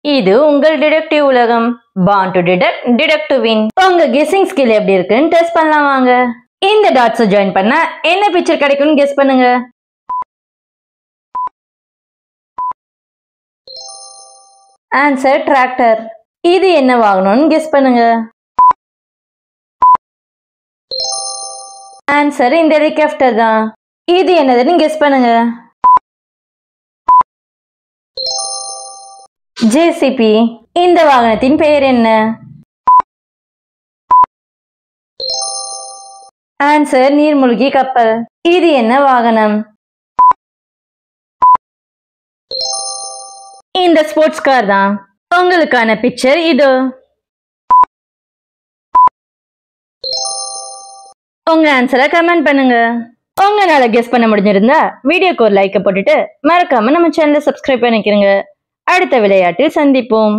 இது உங்கள் டிடெக்டிவ் உலகம். Born to detect, detect to win. உங்க கெஸ்ஸிங் ஸ்கில் எப்படி இருக்குன்னு டெஸ்ட் பண்ணலாம் வாங்க. இந்த டாட்ஸ் ஜாயின் பண்ணா என்ன பிக்சர் கிடைக்கும்னு கெஸ் பண்ணுங்க. Answer tractor. இது என்ன வாகனம்னு கெஸ் பண்ணுங்க. ஆன்சர் இந்த ஹெலிகாப்டர் தான். இது என்னதுன்னு கெஸ் பண்ணுங்க. ஜேசிபி. இந்த வாகனத்தின் பெயர் என்ன? ஆன்சர் நீர்மூழ்கி கப்பல். இது என்ன வாகனம்? இந்த ஸ்போர்ட்ஸ் கார் தான். உங்களுக்கான பிக்சர் இது. உங்க ஆன்சரை கமெண்ட் பண்ணுங்க. உங்களால கெஸ் பண்ண முடிஞ்சிருந்தா வீடியோக்கு ஒரு லைக் போட்டுட்டு மறக்காம நம்ம சேனலை சப்ஸ்கிரைப் பண்ணிக்கிறங்க. அடுத்த விளையாட்டில் சந்திப்போம்.